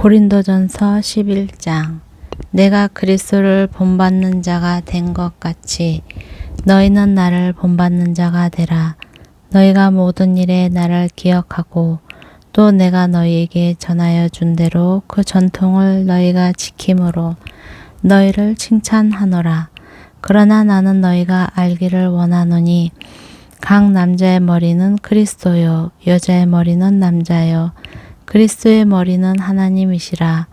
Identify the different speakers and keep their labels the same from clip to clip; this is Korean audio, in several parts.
Speaker 1: 고린도전서 11장. 내가 그리스도를 본받는 자가 된 것 같이 너희는 나를 본받는 자가 되라. 너희가 모든 일에 나를 기억하고 또 내가 너희에게 전하여 준 대로 그 전통을 너희가 지킴으로 너희를 칭찬하노라. 그러나 나는 너희가 알기를 원하노니 각 남자의 머리는 그리스도요 여자의 머리는 남자요 그리스도의 머리는 하나님이시라.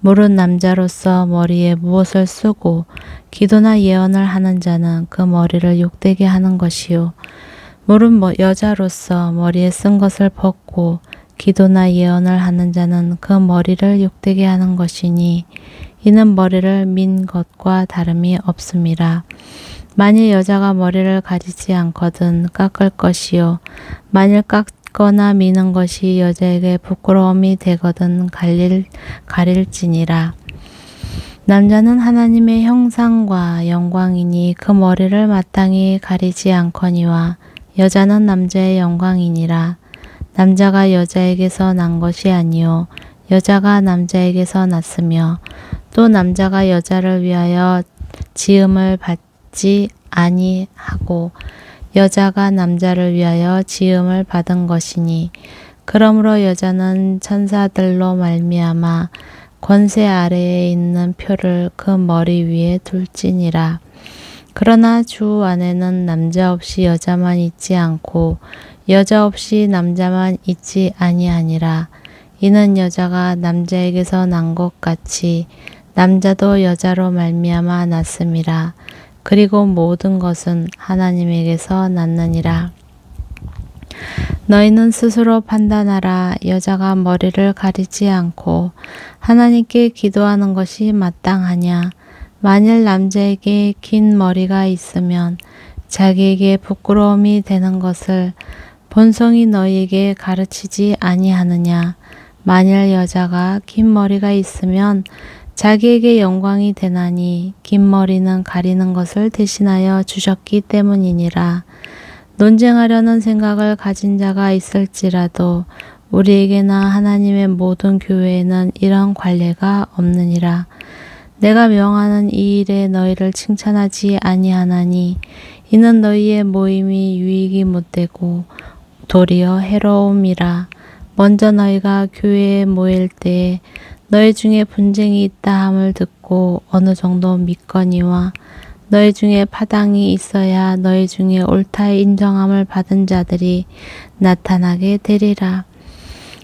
Speaker 1: 물은 남자로서 머리에 무엇을 쓰고 기도나 예언을 하는 자는 그 머리를 욕되게 하는 것이요. 물은 여자로서 머리에 쓴 것을 벗고 기도나 예언을 하는 자는 그 머리를 욕되게 하는 것이니 이는 머리를 민 것과 다름이 없음이라. 만일 여자가 머리를 가리지 않거든 깎을 것이요 만일 깎거나 미는 것이 여자에게 부끄러움이 되거든 가릴지니라. 남자는 하나님의 형상과 영광이니 그 머리를 마땅히 가리지 않거니와 여자는 남자의 영광이니라. 남자가 여자에게서 난 것이 아니요 여자가 남자에게서 났으며 또 남자가 여자를 위하여 지음을 받지 아니하고 여자가 남자를 위하여 지음을 받은 것이니 그러므로 여자는 천사들로 말미암아 권세 아래에 있는 표를 그 머리 위에 둘지니라. 그러나 주 안에는 남자 없이 여자만 있지 않고 여자 없이 남자만 있지 아니하니라. 이는 여자가 남자에게서 난 것 같이 남자도 여자로 말미암아 났음이라. 그리고 모든 것은 하나님에게서 났느니라. 너희는 스스로 판단하라. 여자가 머리를 가리지 않고 하나님께 기도하는 것이 마땅하냐. 만일 남자에게 긴 머리가 있으면 자기에게 부끄러움이 되는 것을 본성이 너희에게 가르치지 아니하느냐. 만일 여자가 긴 머리가 있으면 자기에게 영광이 되나니 긴 머리는 가리는 것을 대신하여 주셨기 때문이니라. 논쟁하려는 생각을 가진 자가 있을지라도 우리에게나 하나님의 모든 교회에는 이런 관례가 없느니라. 내가 명하는 이 일에 너희를 칭찬하지 아니하나니 이는 너희의 모임이 유익이 못되고 도리어 해로움이라. 먼저 너희가 교회에 모일 때에 너희 중에 분쟁이 있다 함을 듣고 어느 정도 믿거니와 너희 중에 파당이 있어야 너희 중에 옳다 인정함을 받은 자들이 나타나게 되리라.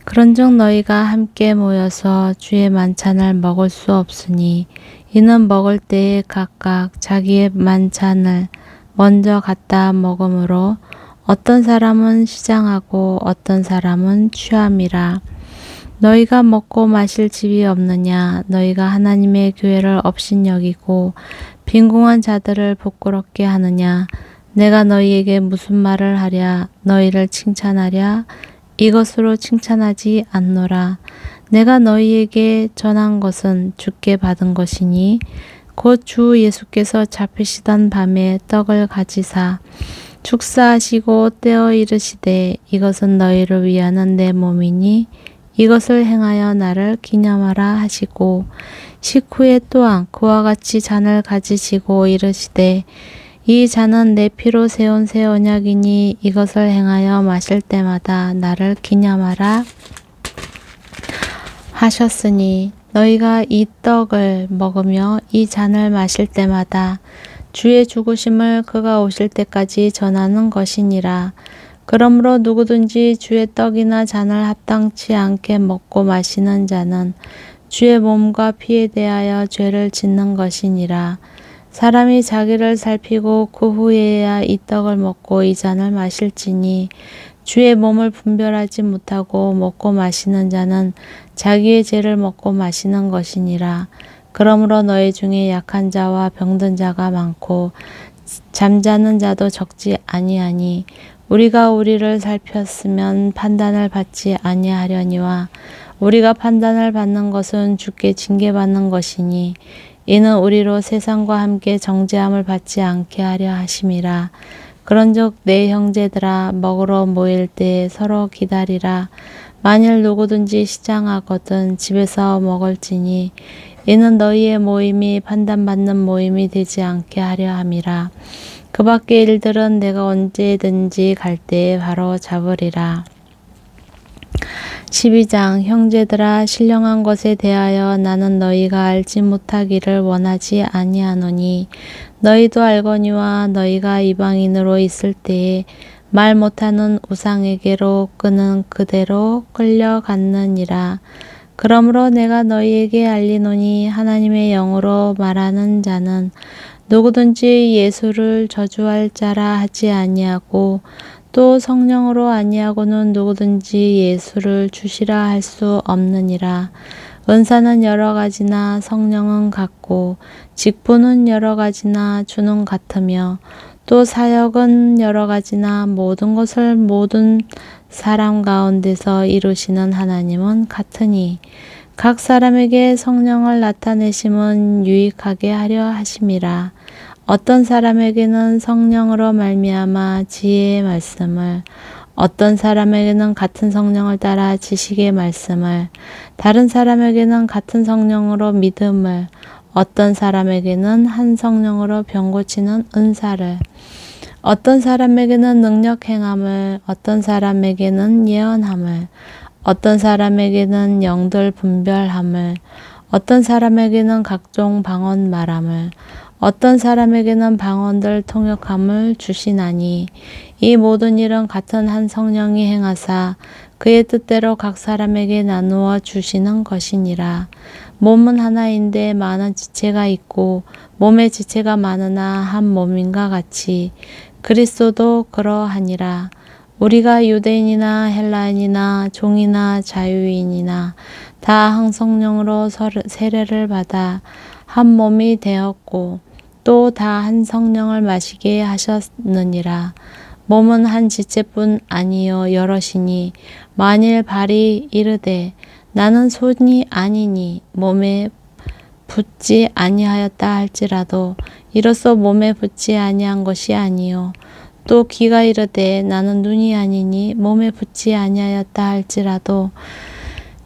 Speaker 1: 그런즉 너희가 함께 모여서 주의 만찬을 먹을 수 없으니 이는 먹을 때에 각각 자기의 만찬을 먼저 갖다 먹음으로 어떤 사람은 시장하고 어떤 사람은 취함이라. 너희가 먹고 마실 집이 없느냐. 너희가 하나님의 교회를 업신여기고 빈궁한 자들을 부끄럽게 하느냐. 내가 너희에게 무슨 말을 하랴. 너희를 칭찬하랴. 이것으로 칭찬하지 않노라. 내가 너희에게 전한 것은 주께 받은 것이니 곧 주 예수께서 잡히시던 밤에 떡을 가지사 축사하시고 떼어 이르시되 이것은 너희를 위하는 내 몸이니 이것을 행하여 나를 기념하라 하시고 식후에 또한 그와 같이 잔을 가지시고 이르시되 이 잔은 내 피로 세운 새 언약이니 이것을 행하여 마실 때마다 나를 기념하라 하셨으니 너희가 이 떡을 먹으며 이 잔을 마실 때마다 주의 죽으심을 그가 오실 때까지 전하는 것이니라. 그러므로 누구든지 주의 떡이나 잔을 합당치 않게 먹고 마시는 자는 주의 몸과 피에 대하여 죄를 짓는 것이니라. 사람이 자기를 살피고 그 후에야 이 떡을 먹고 이 잔을 마실지니 주의 몸을 분별하지 못하고 먹고 마시는 자는 자기의 죄를 먹고 마시는 것이니라. 그러므로 너희 중에 약한 자와 병든 자가 많고 잠자는 자도 적지 아니하니 우리가 우리를 살폈으면 판단을 받지 아니하려니와 우리가 판단을 받는 것은 주께 징계받는 것이니 이는 우리로 세상과 함께 정죄함을 받지 않게 하려 하심이라. 그런즉 내 형제들아 먹으러 모일 때 서로 기다리라. 만일 누구든지 시장하거든 집에서 먹을지니 이는 너희의 모임이 판단받는 모임이 되지 않게 하려 함이라. 그 밖의 일들은 내가 언제든지 갈 때에 바로 잡으리라. 12장 형제들아 신령한 것에 대하여 나는 너희가 알지 못하기를 원하지 아니하노니 너희도 알거니와 너희가 이방인으로 있을 때에 말 못하는 우상에게로 끄는 그대로 끌려갔느니라. 그러므로 내가 너희에게 알리노니 하나님의 영으로 말하는 자는 누구든지 예수를 저주할 자라 하지 아니하고 또 성령으로 아니하고는 누구든지 예수를 주시라 할 수 없느니라. 은사는 여러 가지나 성령은 같고 직분은 여러 가지나 주는 같으며 또 사역은 여러 가지나 모든 것을 모든 사람 가운데서 이루시는 하나님은 같으니 각 사람에게 성령을 나타내심은 유익하게 하려 하심이라. 어떤 사람에게는 성령으로 말미암아 지혜의 말씀을, 어떤 사람에게는 같은 성령을 따라 지식의 말씀을, 다른 사람에게는 같은 성령으로 믿음을, 어떤 사람에게는 한 성령으로 병 고치는 은사를, 어떤 사람에게는 능력 행함을, 어떤 사람에게는 예언함을, 어떤 사람에게는 영들 분별함을, 어떤 사람에게는 각종 방언 말함을, 어떤 사람에게는 방언들 통역함을 주시나니 이 모든 일은 같은 한 성령이 행하사 그의 뜻대로 각 사람에게 나누어 주시는 것이니라. 몸은 하나인데 많은 지체가 있고 몸의 지체가 많으나 한 몸인가 같이 그리스도도 그러하니라. 우리가 유대인이나 헬라인이나 종이나 자유인이나 다 한 성령으로 세례를 받아 한 몸이 되었고 또 다 한 성령을 마시게 하셨느니라. 몸은 한 지체뿐 아니요 여럿이니 만일 발이 이르되 나는 손이 아니니 몸에 붙지 아니하였다 할지라도 이로써 몸에 붙지 아니한 것이 아니요 또 귀가 이르되 나는 눈이 아니니 몸에 붙지 아니하였다 할지라도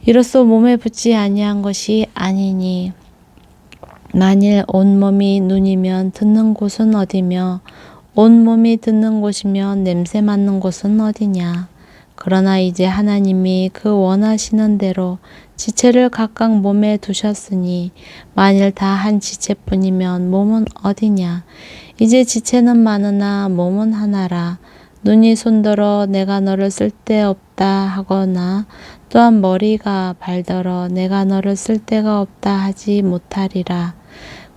Speaker 1: 이로써 몸에 붙지 아니한 것이 아니니 만일 온몸이 눈이면 듣는 곳은 어디며 온몸이 듣는 곳이면 냄새 맡는 곳은 어디냐. 그러나 이제 하나님이 그 원하시는 대로 지체를 각각 몸에 두셨으니 만일 다 한 지체뿐이면 몸은 어디냐. 이제 지체는 많으나 몸은 하나라. 눈이 손들어 내가 너를 쓸데없다 하거나 또한 머리가 발더러 내가 너를 쓸데가 없다 하지 못하리라.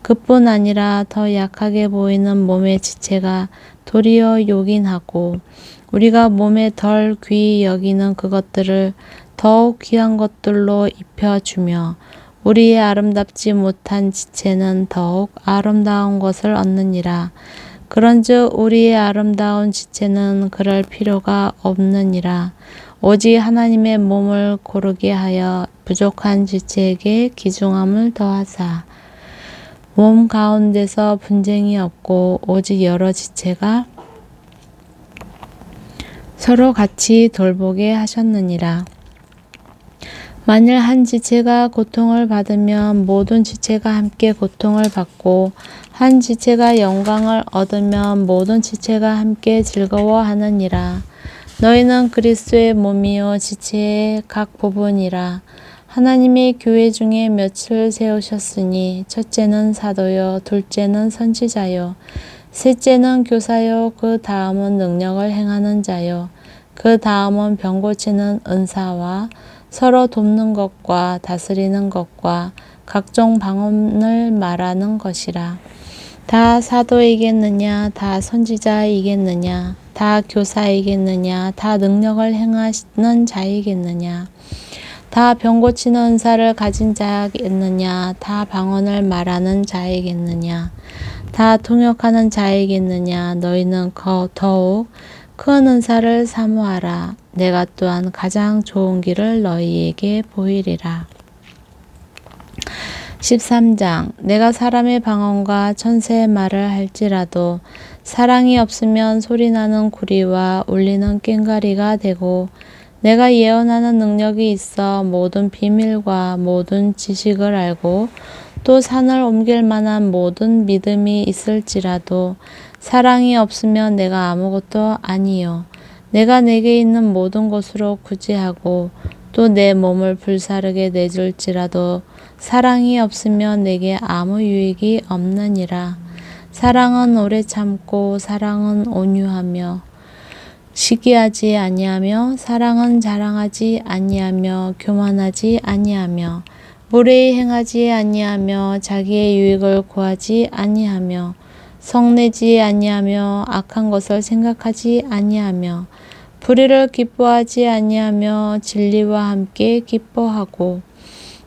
Speaker 1: 그뿐 아니라 더 약하게 보이는 몸의 지체가 도리어 요긴하고 우리가 몸에 덜 귀히 여기는 그것들을 더욱 귀한 것들로 입혀주며 우리의 아름답지 못한 지체는 더욱 아름다운 것을 얻느니라. 그런즉 우리의 아름다운 지체는 그럴 필요가 없느니라. 오직 하나님의 몸을 고르게 하여 부족한 지체에게 귀중함을 더하사 몸 가운데서 분쟁이 없고 오직 여러 지체가 서로 같이 돌보게 하셨느니라. 만일 한 지체가 고통을 받으면 모든 지체가 함께 고통을 받고 한 지체가 영광을 얻으면 모든 지체가 함께 즐거워하느니라. 너희는 그리스도의 몸이요 지체의 각 부분이라. 하나님이 교회 중에 몇을 세우셨으니 첫째는 사도요 둘째는 선지자요 셋째는 교사요 그 다음은 능력을 행하는 자요 그 다음은 병 고치는 은사와 서로 돕는 것과 다스리는 것과 각종 방언을 말하는 것이라. 다 사도이겠느냐 다 선지자이겠느냐 다 교사이겠느냐 다 능력을 행하는 자이겠느냐 다 병 고치는 은사를 가진 자이겠느냐 다 방언을 말하는 자이겠느냐 다 통역하는 자이겠느냐 너희는 더욱 큰 은사를 사모하라. 내가 또한 가장 좋은 길을 너희에게 보이리라. 13장 내가 사람의 방언과 천사의 말을 할지라도 사랑이 없으면 소리나는 구리와 울리는 꽹과리가 되고 내가 예언하는 능력이 있어 모든 비밀과 모든 지식을 알고 또 산을 옮길 만한 모든 믿음이 있을지라도 사랑이 없으면 내가 아무것도 아니요. 내가 내게 있는 모든 것으로 구제하고 또 내 몸을 불사르게 내줄지라도 사랑이 없으면 내게 아무 유익이 없느니라. 사랑은 오래 참고 사랑은 온유하며 시기하지 아니하며 사랑은 자랑하지 아니하며 교만하지 아니하며 무례히 행하지 아니하며 자기의 유익을 구하지 아니하며 성내지 아니하며 악한 것을 생각하지 아니하며 불의를 기뻐하지 아니하며 진리와 함께 기뻐하고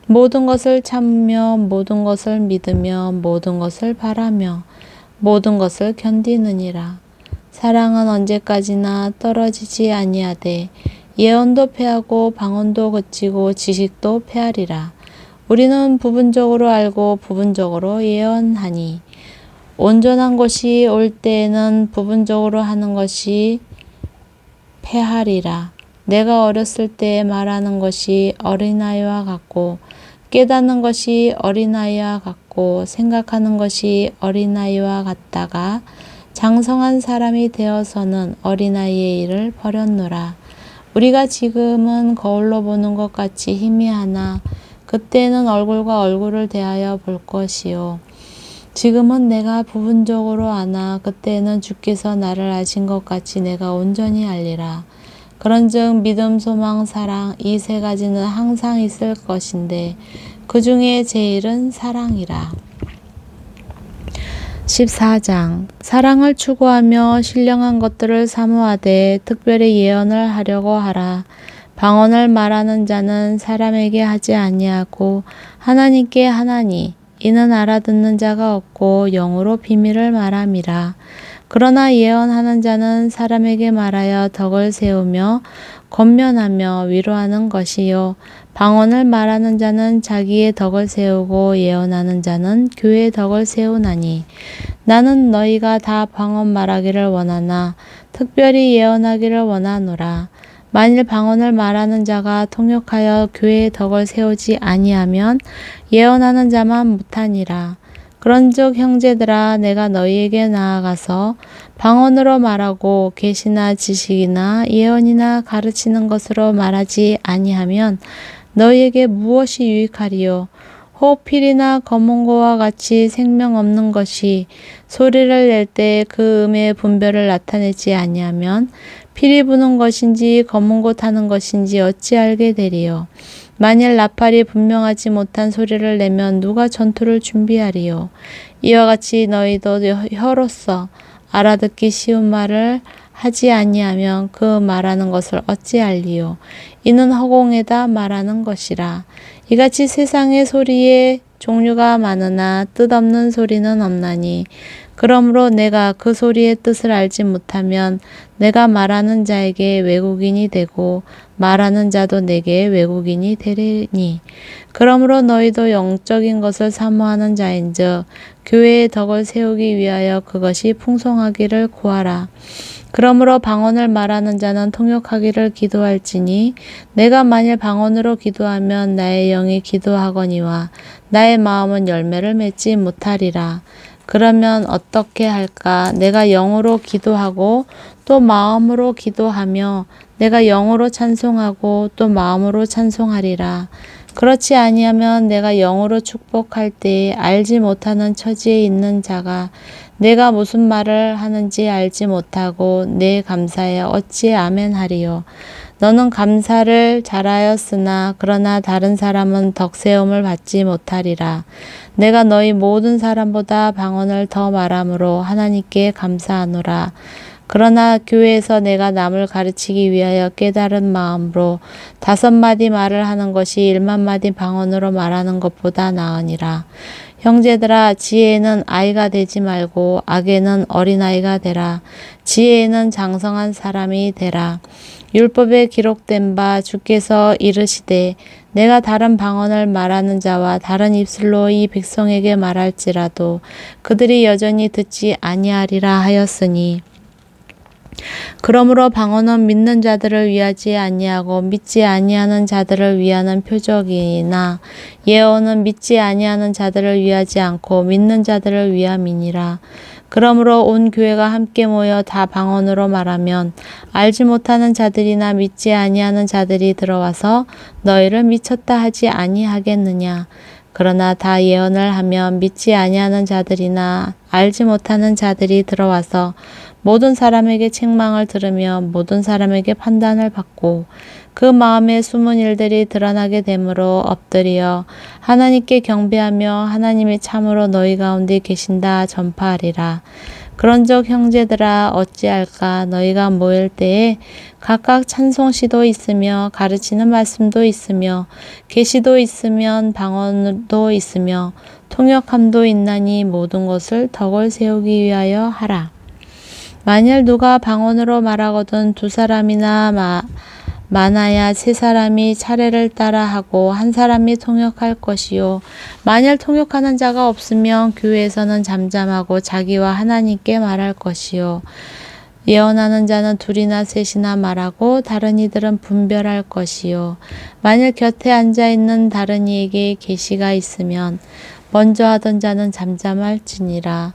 Speaker 1: 모든 것을 참으며 모든 것을 믿으며 모든 것을 바라며 모든 것을 견디느니라. 사랑은 언제까지나 떨어지지 아니하되 예언도 패하고 방언도 그치고 지식도 패하리라. 우리는 부분적으로 알고 부분적으로 예언하니 온전한 것이 올 때에는 부분적으로 하는 것이 패하리라. 내가 어렸을 때 말하는 것이 어린아이와 같고 깨닫는 것이 어린아이와 같고 생각하는 것이 어린아이와 같다가 장성한 사람이 되어서는 어린아이의 일을 버렸노라. 우리가 지금은 거울로 보는 것 같이 희미하나 그때는 얼굴과 얼굴을 대하여 볼 것이요. 지금은 내가 부분적으로 아나 그때는 주께서 나를 아신 것 같이 내가 온전히 알리라. 그런즉 믿음, 소망, 사랑 이 세 가지는 항상 있을 것인데 그 중에 제일은 사랑이라. 14장 사랑을 추구하며 신령한 것들을 사모하되 특별히 예언을 하려고 하라. 방언을 말하는 자는 사람에게 하지 아니하고 하나님께 하나니 이는 알아듣는 자가 없고 영으로 비밀을 말함이라. 그러나 예언하는 자는 사람에게 말하여 덕을 세우며 권면하며 위로하는 것이요. 방언을 말하는 자는 자기의 덕을 세우고 예언하는 자는 교회의 덕을 세우나니 나는 너희가 다 방언 말하기를 원하나 특별히 예언하기를 원하노라. 만일 방언을 말하는 자가 통역하여 교회의 덕을 세우지 아니하면 예언하는 자만 못하니라. 그런즉 형제들아 내가 너희에게 나아가서 방언으로 말하고 계시나 지식이나 예언이나 가르치는 것으로 말하지 아니하면 너희에게 무엇이 유익하리요? 호흡필이나 검은고와 같이 생명 없는 것이 소리를 낼 때 그 음의 분별을 나타내지 아니하면 피리 부는 것인지 검은고 타는 것인지 어찌 알게 되리요? 만일 나팔이 분명하지 못한 소리를 내면 누가 전투를 준비하리요? 이와 같이 너희도 혀로서 알아듣기 쉬운 말을 하지 아니하면 그 말하는 것을 어찌 알리요? 이는 허공에다 말하는 것이라. 이같이 세상의 소리에 종류가 많으나 뜻없는 소리는 없나니 그러므로 내가 그 소리의 뜻을 알지 못하면 내가 말하는 자에게 외국인이 되고 말하는 자도 내게 외국인이 되리니 그러므로 너희도 영적인 것을 사모하는 자인즉 교회의 덕을 세우기 위하여 그것이 풍성하기를 구하라. 그러므로 방언을 말하는 자는 통역하기를 기도할지니 내가 만일 방언으로 기도하면 나의 영이 기도하거니와 나의 마음은 열매를 맺지 못하리라. 그러면 어떻게 할까? 내가 영으로 기도하고 또 마음으로 기도하며 내가 영으로 찬송하고 또 마음으로 찬송하리라. 그렇지 아니하면 내가 영으로 축복할 때에 알지 못하는 처지에 있는 자가 내가 무슨 말을 하는지 알지 못하고 내 감사에 어찌 아멘하리요. 너는 감사를 잘하였으나 그러나 다른 사람은 덕세움을 받지 못하리라. 내가 너희 모든 사람보다 방언을 더 말함으로 하나님께 감사하노라. 그러나 교회에서 내가 남을 가르치기 위하여 깨달은 마음으로 5마디 말을 하는 것이 1만마디 방언으로 말하는 것보다 나으니라. 형제들아 지혜에는 아이가 되지 말고 악에는 어린아이가 되라. 지혜에는 장성한 사람이 되라. 율법에 기록된 바 주께서 이르시되 내가 다른 방언을 말하는 자와 다른 입술로 이 백성에게 말할지라도 그들이 여전히 듣지 아니하리라 하였으니 그러므로 방언은 믿는 자들을 위하지 아니하고 믿지 아니하는 자들을 위하는 표적이나 예언은 믿지 아니하는 자들을 위하지 않고 믿는 자들을 위함이니라. 그러므로 온 교회가 함께 모여 다 방언으로 말하면 알지 못하는 자들이나 믿지 아니하는 자들이 들어와서 너희를 미쳤다 하지 아니하겠느냐. 그러나 다 예언을 하면 믿지 아니하는 자들이나 알지 못하는 자들이 들어와서 모든 사람에게 책망을 들으며 모든 사람에게 판단을 받고 그 마음에 숨은 일들이 드러나게 되므로 엎드려 하나님께 경배하며 하나님이 참으로 너희 가운데 계신다 전파하리라. 그런즉 형제들아 어찌할까. 너희가 모일 때에 각각 찬송시도 있으며 가르치는 말씀도 있으며 계시도 있으면 방언도 있으며 통역함도 있나니 모든 것을 덕을 세우기 위하여 하라. 만일 누가 방언으로 말하거든 두 사람이나 많아야 세 사람이 차례를 따라 하고 한 사람이 통역할 것이요. 만일 통역하는 자가 없으면 교회에서는 잠잠하고 자기와 하나님께 말할 것이요. 예언하는 자는 둘이나 셋이나 말하고 다른 이들은 분별할 것이요. 만일 곁에 앉아있는 다른 이에게 계시가 있으면 먼저 하던 자는 잠잠할지니라.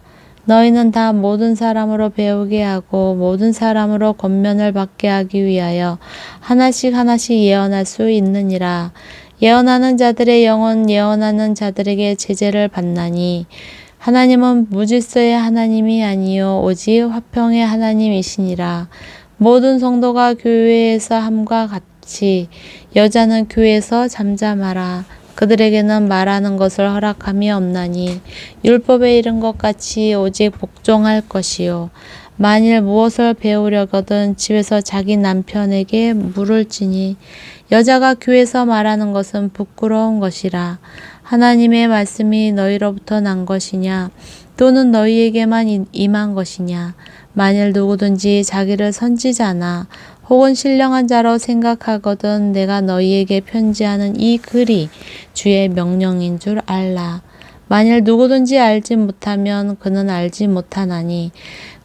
Speaker 1: 너희는 다 모든 사람으로 배우게 하고 모든 사람으로 권면을 받게 하기 위하여 하나씩 하나씩 예언할 수 있느니라. 예언하는 자들의 영은 예언하는 자들에게 제재를 받나니 하나님은 무질서의 하나님이 아니요 오직 화평의 하나님이시니라. 모든 성도가 교회에서 함과 같이 여자는 교회에서 잠잠하라. 그들에게는 말하는 것을 허락함이 없나니 율법에 이른 것 같이 오직 복종할 것이요. 만일 무엇을 배우려거든 집에서 자기 남편에게 물을지니 여자가 교회에서 말하는 것은 부끄러운 것이라. 하나님의 말씀이 너희로부터 난 것이냐 또는 너희에게만 임한 것이냐. 만일 누구든지 자기를 선지자나 혹은 신령한 자로 생각하거든 내가 너희에게 편지하는 이 글이 주의 명령인 줄 알라. 만일 누구든지 알지 못하면 그는 알지 못하나니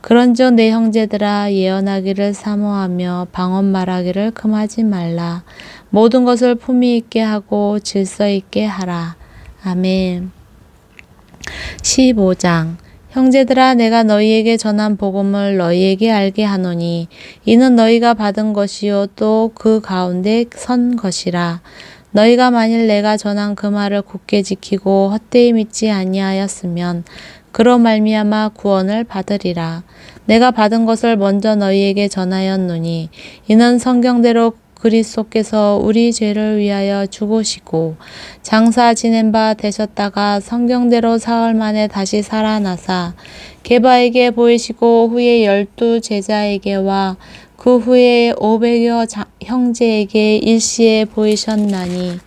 Speaker 1: 그런즉 내 형제들아 예언하기를 사모하며 방언 말하기를 금하지 말라. 모든 것을 품위 있게 하고 질서 있게 하라. 아멘. 15장 형제들아 내가 너희에게 전한 복음을 너희에게 알게 하노니 이는 너희가 받은 것이요 또 그 가운데 선 것이라. 너희가 만일 내가 전한 그 말을 굳게 지키고 헛되이 믿지 아니하였으면 그로 말미암아 구원을 받으리라. 내가 받은 것을 먼저 너희에게 전하였노니 이는 성경대로 그리스도께서 우리 죄를 위하여 죽으시고 장사 지낸 바 되셨다가 성경대로 사흘 만에 다시 살아나사 게바에게 보이시고 후에 12 제자에게와 그 후에 500여 형제에게 일시에 보이셨나니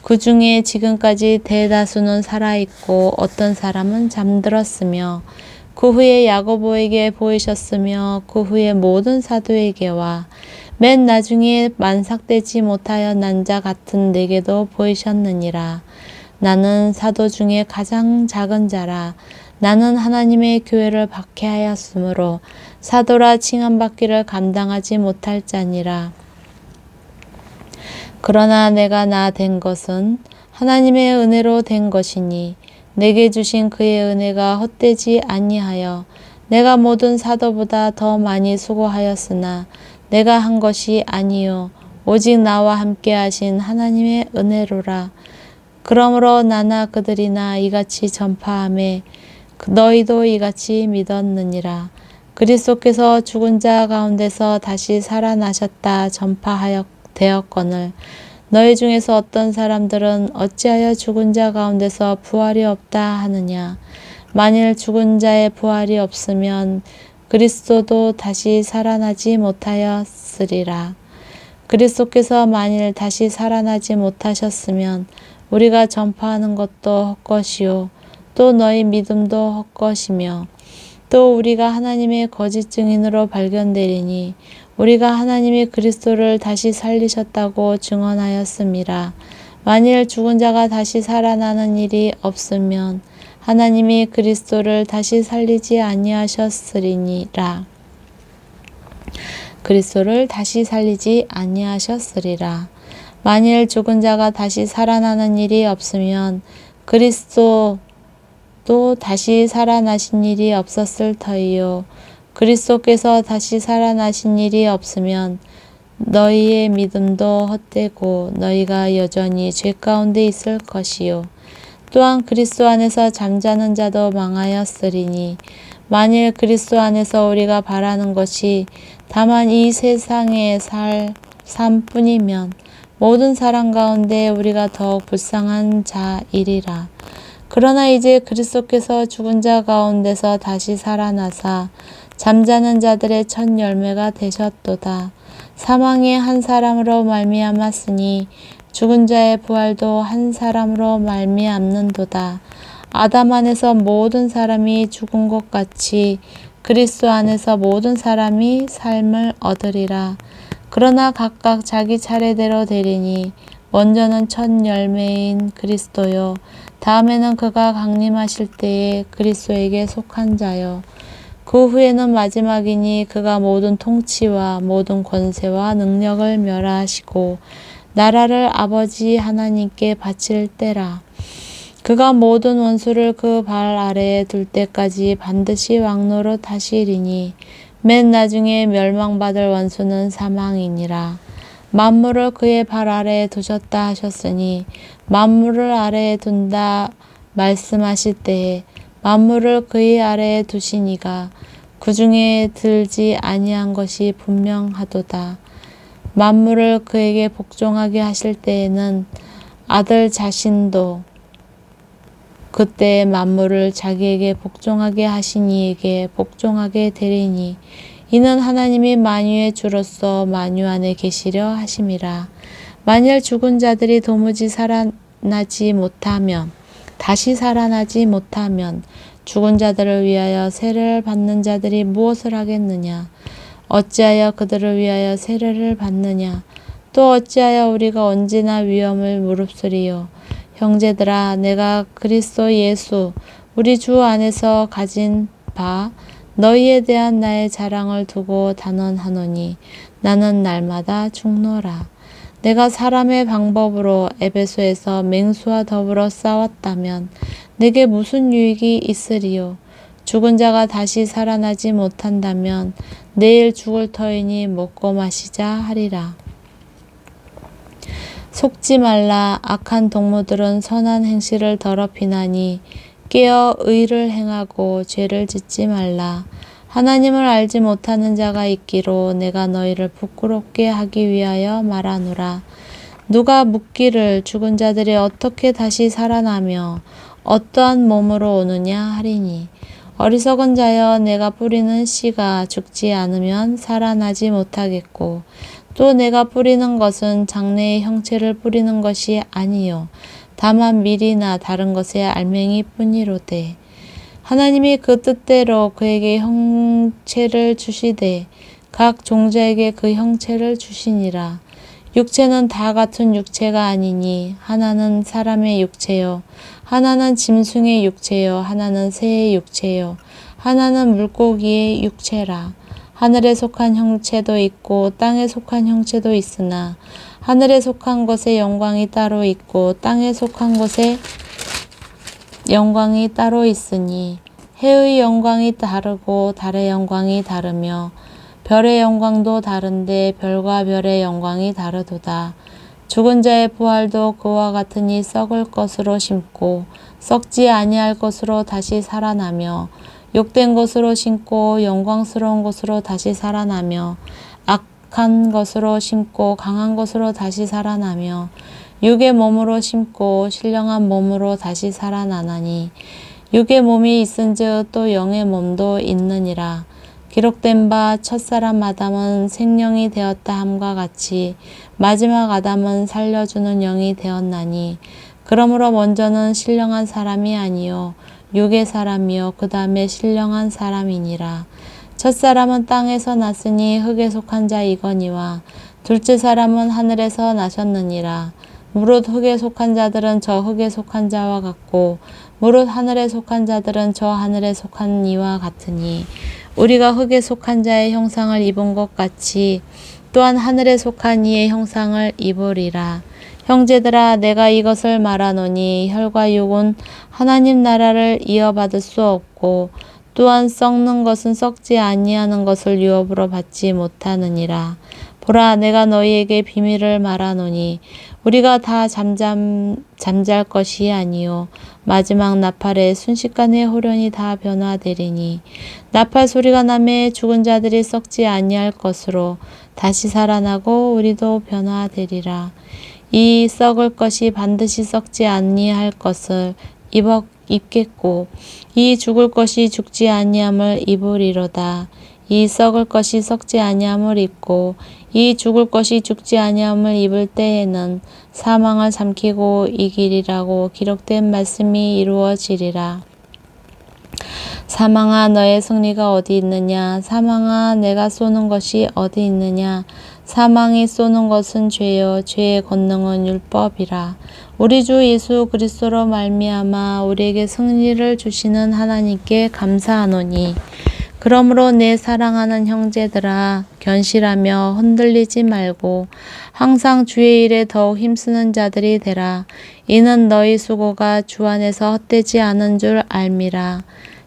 Speaker 1: 그 중에 지금까지 대다수는 살아있고 어떤 사람은 잠들었으며 그 후에 야고보에게 보이셨으며 그 후에 모든 사도에게와 맨 나중에 만삭되지 못하여 난 자 같은 내게도 보이셨느니라. 나는 사도 중에 가장 작은 자라. 나는 하나님의 교회를 박해하였으므로 사도라 칭함받기를 감당하지 못할 자니라. 그러나 내가 나 된 것은 하나님의 은혜로 된 것이니 내게 주신 그의 은혜가 헛되지 아니하여 내가 모든 사도보다 더 많이 수고하였으나 내가 한 것이 아니요 오직 나와 함께 하신 하나님의 은혜로라. 그러므로 나나 그들이나 이같이 전파하매 너희도 이같이 믿었느니라. 그리스도께서 죽은 자 가운데서 다시 살아나셨다 전파하였거늘 너희 중에서 어떤 사람들은 어찌하여 죽은 자 가운데서 부활이 없다 하느냐. 만일 죽은 자의 부활이 없으면 그리스도도 다시 살아나지 못하였으리라. 그리스도께서 만일 다시 살아나지 못하셨으면 우리가 전파하는 것도 헛것이요 또 너희 믿음도 헛것이며 또 우리가 하나님의 거짓 증인으로 발견되리니 우리가 하나님이 그리스도를 다시 살리셨다고 증언하였음이라. 만일 죽은 자가 다시 살아나는 일이 없으면 하나님이 그리스도를 다시 살리지 아니하셨으리니라. 그리스도를 다시 살리지 아니하셨으리라. 만일 죽은 자가 다시 살아나는 일이 없으면 그리스도도 다시 살아나신 일이 없었을 터이요. 그리스도께서 다시 살아나신 일이 없으면 너희의 믿음도 헛되고 너희가 여전히 죄 가운데 있을 것이요. 또한 그리스도 안에서 잠자는 자도 망하였으리니 만일 그리스도 안에서 우리가 바라는 것이 다만 이 세상에 살 삶뿐이면 모든 사람 가운데 우리가 더욱 불쌍한 자이리라. 그러나 이제 그리스도께서 죽은 자 가운데서 다시 살아나사 잠자는 자들의 첫 열매가 되셨도다. 사망이 한 사람으로 말미암았으니 죽은 자의 부활도 한 사람으로 말미암는도다. 아담 안에서 모든 사람이 죽은 것 같이 그리스도 안에서 모든 사람이 삶을 얻으리라. 그러나 각각 자기 차례대로 되리니 먼저는 첫 열매인 그리스도요. 다음에는 그가 강림하실 때에 그리스도에게 속한 자요. 그 후에는 마지막이니 그가 모든 통치와 모든 권세와 능력을 멸하시고 나라를 아버지 하나님께 바칠 때라. 그가 모든 원수를 그 발 아래에 둘 때까지 반드시 왕노릇 하시리니 맨 나중에 멸망받을 원수는 사망이니라. 만물을 그의 발 아래에 두셨다 하셨으니 만물을 아래에 둔다 말씀하실 때에 만물을 그의 아래에 두시니가 그 중에 들지 아니한 것이 분명하도다. 만물을 그에게 복종하게 하실 때에는 아들 자신도 그때 만물을 자기에게 복종하게 하신 이에게 복종하게 되리니 이는 하나님이 만유의 주로서 만유 안에 계시려 하심이라. 만일 죽은 자들이 도무지 살아나지 못하면 다시 살아나지 못하면 죽은 자들을 위하여 세례를 받는 자들이 무엇을 하겠느냐? 어찌하여 그들을 위하여 세례를 받느냐? 또 어찌하여 우리가 언제나 위험을 무릅쓰리요? 형제들아, 내가 그리스도 예수 우리 주 안에서 가진 바 너희에 대한 나의 자랑을 두고 단언하노니 나는 날마다 죽노라. 내가 사람의 방법으로 에베소에서 맹수와 더불어 싸웠다면 내게 무슨 유익이 있으리요? 죽은 자가 다시 살아나지 못한다면 내일 죽을 터이니 먹고 마시자 하리라. 속지 말라. 악한 동무들은 선한 행실을 더럽히나니 깨어 의를 행하고 죄를 짓지 말라. 하나님을 알지 못하는 자가 있기로 내가 너희를 부끄럽게 하기 위하여 말하노라. 누가 묻기를 죽은 자들이 어떻게 다시 살아나며 어떠한 몸으로 오느냐 하리니 어리석은 자여, 내가 뿌리는 씨가 죽지 않으면 살아나지 못하겠고 또 내가 뿌리는 것은 장래의 형체를 뿌리는 것이 아니요 다만 밀이나 다른 것의 알맹이 뿐이로되 하나님이 그 뜻대로 그에게 형체를 주시되 각 종자에게 그 형체를 주시니라. 육체는 다 같은 육체가 아니니 하나는 사람의 육체요 하나는 짐승의 육체요 하나는 새의 육체요 하나는 물고기의 육체라. 하늘에 속한 형체도 있고 땅에 속한 형체도 있으나 하늘에 속한 것의 영광이 따로 있고 땅에 속한 것의 영광이 따로 있으니 해의 영광이 다르고 달의 영광이 다르며 별의 영광도 다른데 별과 별의 영광이 다르도다. 죽은 자의 부활도 그와 같으니 썩을 것으로 심고 썩지 아니할 것으로 다시 살아나며 욕된 것으로 심고 영광스러운 것으로 다시 살아나며 악한 것으로 심고 강한 것으로 다시 살아나며 육의 몸으로 심고 신령한 몸으로 다시 살아나나니 육의 몸이 있은즉 또 영의 몸도 있느니라. 기록된 바 첫사람 아담은 생령이 되었다 함과 같이 마지막 아담은 살려주는 영이 되었나니 그러므로 먼저는 신령한 사람이 아니요 육의 사람이요 그 다음에 신령한 사람이니라. 첫사람은 땅에서 났으니 흙에 속한 자이거니와 둘째 사람은 하늘에서 나셨느니라. 무릇 흙에 속한 자들은 저 흙에 속한 자와 같고 무릇 하늘에 속한 자들은 저 하늘에 속한 이와 같으니 우리가 흙에 속한 자의 형상을 입은 것 같이 또한 하늘에 속한 이의 형상을 입으리라. 형제들아, 내가 이것을 말하노니 혈과 육은 하나님 나라를 이어받을 수 없고 또한 썩는 것은 썩지 아니하는 것을 유업으로 받지 못하느니라. 보라, 내가 너희에게 비밀을 말하노니 우리가 다 잠잘 것이 아니요 마지막 나팔에 순식간에 호련히 다 변화되리니 나팔 소리가 나매 죽은 자들이 썩지 아니할 것으로 다시 살아나고 우리도 변화되리라. 이 썩을 것이 반드시 썩지 아니할 것을 입겠고 이 죽을 것이 죽지 아니함을 입으리로다. 이 썩을 것이 썩지 아니함을 입고 이 죽을 것이 죽지 아니함을 입을 때에는 사망을 삼키고 이기리라고 기록된 말씀이 이루어지리라. 사망아, 너의 승리가 어디 있느냐? 사망아, 내가 쏘는 것이 어디 있느냐? 사망이 쏘는 것은 죄요 죄의 권능은 율법이라. 우리 주 예수 그리스도로 말미암아 우리에게 승리를 주시는 하나님께 감사하노니 그러므로 내 사랑하는 형제들아, 견실하며 흔들리지 말고 항상 주의 일에 더욱 힘쓰는 자들이 되라. 이는 너희 수고가 주 안에서 헛되지 않은 줄 알미라.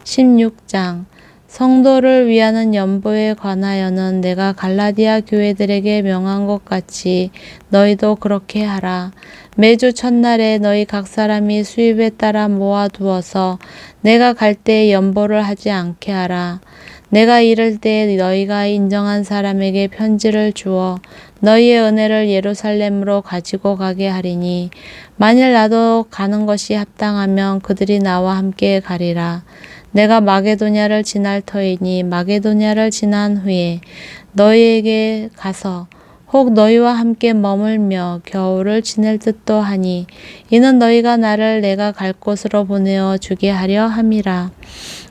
Speaker 1: 16장 성도를 위하는 연보에 관하여는 내가 갈라디아 교회들에게 명한 것 같이 너희도 그렇게 하라. 매주 첫날에 너희 각 사람이 수입에 따라 모아두어서 내가 갈 때 연보를 하지 않게 하라. 내가 이를 때 너희가 인정한 사람에게 편지를 주어 너희의 은혜를 예루살렘으로 가지고 가게 하리니 만일 나도 가는 것이 합당하면 그들이 나와 함께 가리라. 내가 마게도냐를 지날 터이니 마게도냐를 지난 후에 너희에게 가서 혹 너희와 함께 머물며 겨울을 지낼 듯도 하니 이는 너희가 나를 내가 갈 곳으로 보내어 주게 하려 함이라.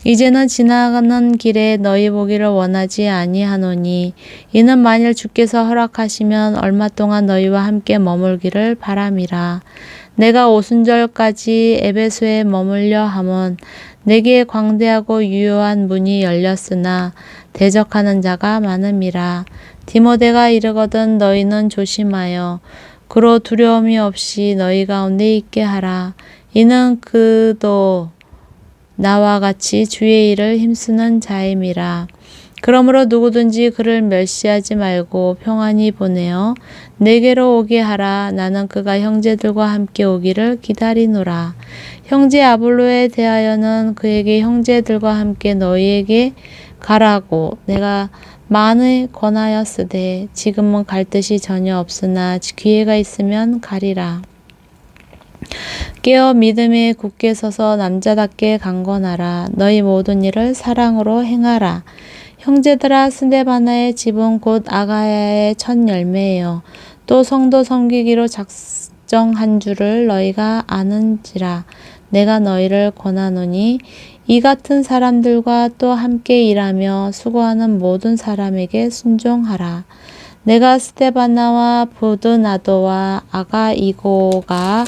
Speaker 1: 이제는 지나가는 길에 너희 보기를 원하지 아니하노니 이는 만일 주께서 허락하시면 얼마 동안 너희와 함께 머물기를 바람이라. 내가 오순절까지 에베소에 머물려 함은 내게 광대하고 유효한 문이 열렸으나 대적하는 자가 많음이라. 디모데가 이르거든 너희는 조심하여 그로 두려움이 없이 너희 가운데 있게 하라. 이는 그도 나와 같이 주의 일을 힘쓰는 자임이라. 그러므로 누구든지 그를 멸시하지 말고 평안히 보내어 내게로 오게 하라. 나는 그가 형제들과 함께 오기를 기다리노라. 형제 아볼로에 대하여는 그에게 형제들과 함께 너희에게 가라고 내가 많이 권하였으되 지금은 갈 뜻이 전혀 없으나 기회가 있으면 가리라. 깨어 믿음에 굳게 서서 남자답게 강건하라. 너희 모든 일을 사랑으로 행하라. 형제들아, 스데바나의 집은 곧 아가야의 첫 열매예요. 또 성도 섬기기로 작정한 줄을 너희가 아는지라. 내가 너희를 권하노니 이 같은 사람들과 또 함께 일하며 수고하는 모든 사람에게 순종하라. 내가 스데바나와 보드나도와 아가이고가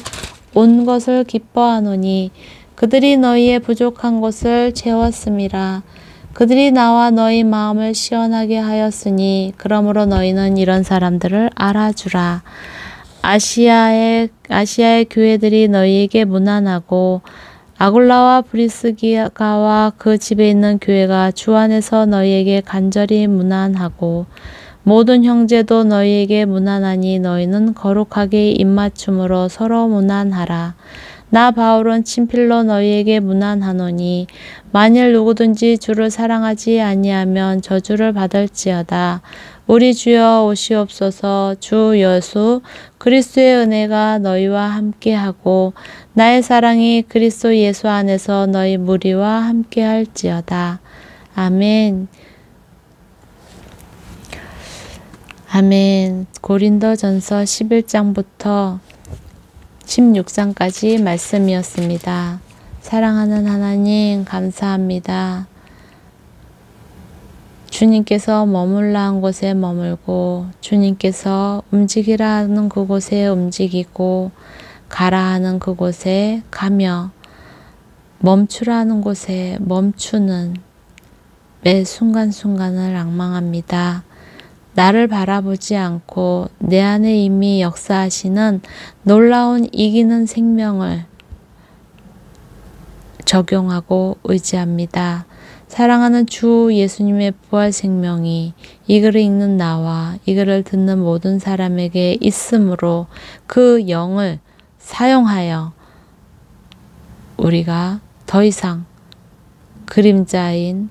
Speaker 1: 온 것을 기뻐하노니 그들이 너희의 부족한 것을 채웠음이라. 그들이 나와 너희 마음을 시원하게 하였으니 그러므로 너희는 이런 사람들을 알아주라. 아시아의 교회들이 너희에게 문안하고 아굴라와 브리스기가와 그 집에 있는 교회가 주 안에서 너희에게 간절히 문안하고 모든 형제도 너희에게 문안하니 너희는 거룩하게 입맞춤으로 서로 문안하라. 나 바울은 친필로 너희에게 문안하노니 만일 누구든지 주를 사랑하지 아니하면 저주를 받을지어다. 우리 주여 오시옵소서. 주 예수 그리스도의 은혜가 너희와 함께하고 나의 사랑이 그리스도 예수 안에서 너희 무리와 함께할지어다. 아멘. 아멘. 고린도전서 11장부터 16장까지 말씀이었습니다. 사랑하는 하나님 감사합니다. 주님께서 머물라 한 곳에 머물고 주님께서 움직이라 하는 그곳에 움직이고 가라 하는 그곳에 가며 멈추라 하는 곳에 멈추는 매 순간순간을 앙망합니다. 나를 바라보지 않고 내 안에 이미 역사하시는 놀라운 이기는 생명을 적용하고 의지합니다. 사랑하는 주 예수님의 부활 생명이 이 글을 읽는 나와 이 글을 듣는 모든 사람에게 있으므로 그 영을 사용하여 우리가 더 이상 그림자인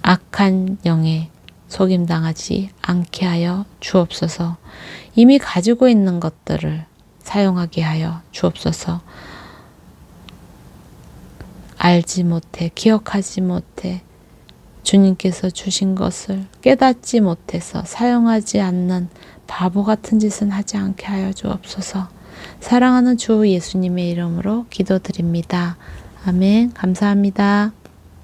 Speaker 1: 악한 영에 속임당하지 않게 하여 주옵소서. 이미 가지고 있는 것들을 사용하게 하여 주옵소서. 알지 못해, 기억하지 못해, 주님께서 주신 것을 깨닫지 못해서 사용하지 않는 바보 같은 짓은 하지 않게 하여 주옵소서. 사랑하는 주 예수님의 이름으로 기도드립니다. 아멘. 감사합니다.